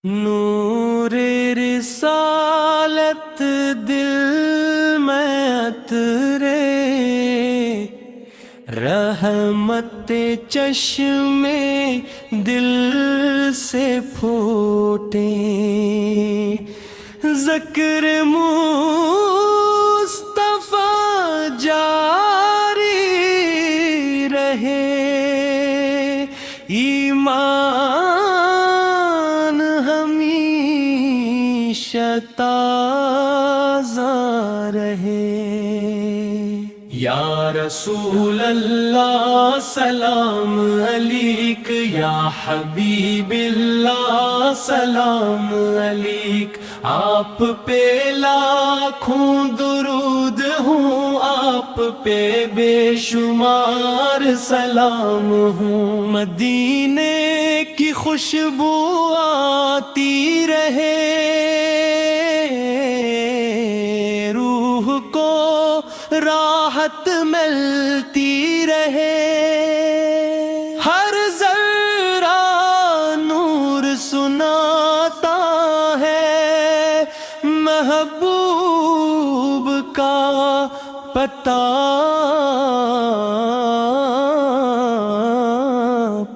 نور رسالت دل میں عطرے رحمت چشمے دل سے پھوٹے ذکر مصطفیٰ جاری رہے ایمان ہمیشہ تازہ رہے۔ یا رسول اللہ سلام علیک، یا حبیب اللہ سلام علیک، آپ پہ لاکھوں درود ہوں، آپ پہ بے شمار سلام ہوں۔ مدینے کی خوشبو آتی رہے، روح کو راحت ملتی رہے، ہر ذرہ نور سناتا ہے محبوب کا پتہ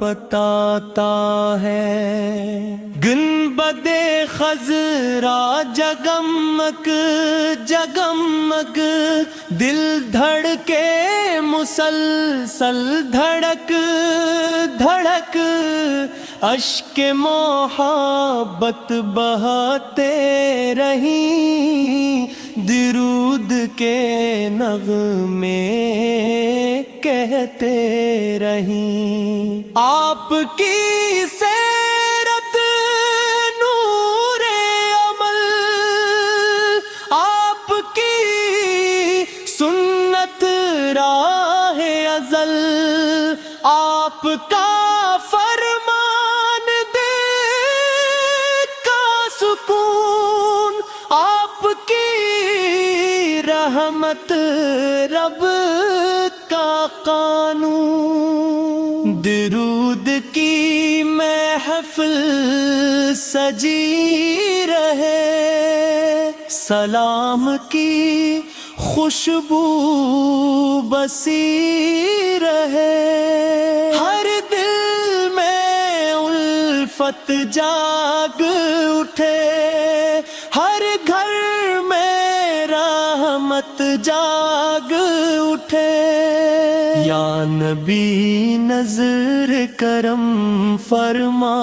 بتاتا ہے۔ گنبد خضرا جگمگ جگمگ دل دھڑکے مسلسل دھڑک دھڑک، اشک محبت بہاتے رہیں، درود کے نغمے کہتے رہیں۔ آپ کی سیرت نور عمل، آپ کی سنت راہ ازل، آپ کا فرمان دل کا سکون، آپ کی رحمت رب کا قانون۔ درود کی محفل سجی رہے، سلام کی خوشبو بسی رہے، ہر دل میں الفت جاگ اٹھے، ہر گھر میں رحمت جاگ اٹھے۔ یا نبی نظر کرم فرما،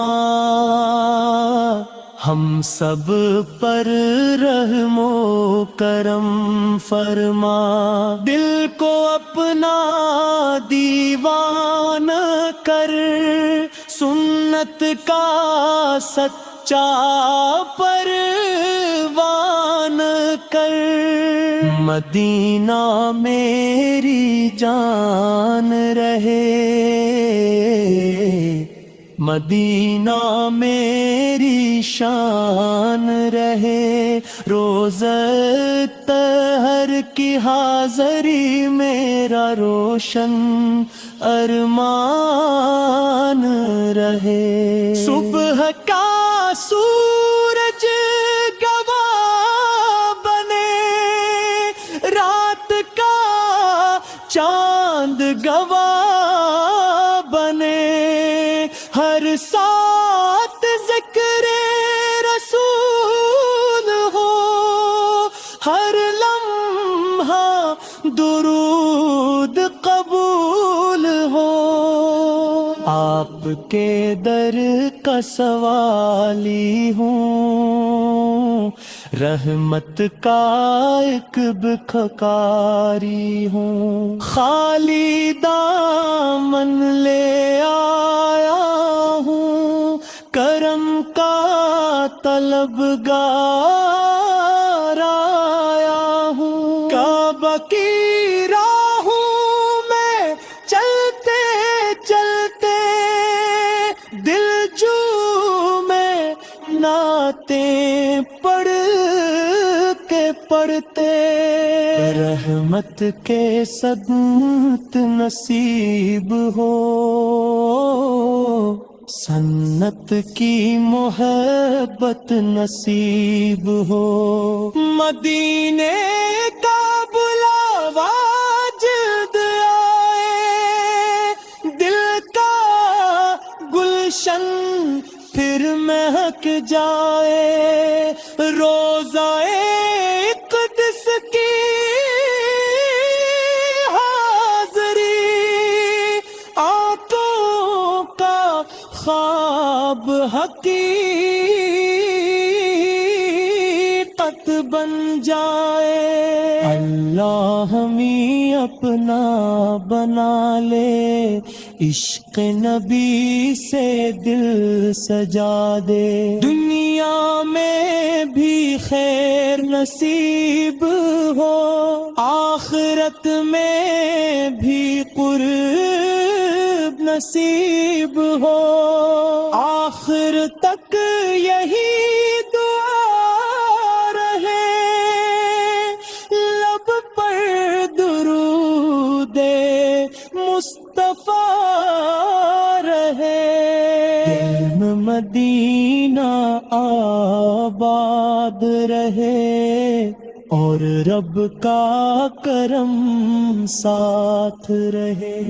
ہم سب پر رحم و کرم فرما، دل کو اپنا دیوان کر، سنت کا سچا پروان کر۔ مدینہ میری جان رہے، مدینہ میری شان رہے، روز طہر کی حاضری میرا روشن ارمان رہے۔ صبح کا سورج گواہ بنے، رات کا چاند گواہ بنے، ہر ساتھ ذکر رسول ہو، ہر لمحہ درود قبول ہو۔ آپ کے در کا سوالی ہوں، رحمت کا ایک بھکاری ہوں، خالی دامن لے آیا ہوں، کرم کا طلبگار آیا ہوں۔ کعبہ کی راہوں میں چلتے چلتے دل جو میں نعتیں پڑھتے رحمت کے صدمت نصیب ہو، سنت کی محبت نصیب ہو، مدینے کا بلاوا جلد آئے، دل کا گلشن پھر مہک جائے، روزہ اقدس کی خواب حقیقت بن جائے، اللہ ہمیں اپنا بنا لے، عشق نبی سے دل سجا دے، دنیا میں بھی خیر نصیب ہو، آخرت میں بھی قرب نصیب ہو، آخر تک یہی دعا رہے، لب پر درود مصطفیٰ رہے، دل میں مدینہ آباد رہے، اور رب کا کرم ساتھ رہے۔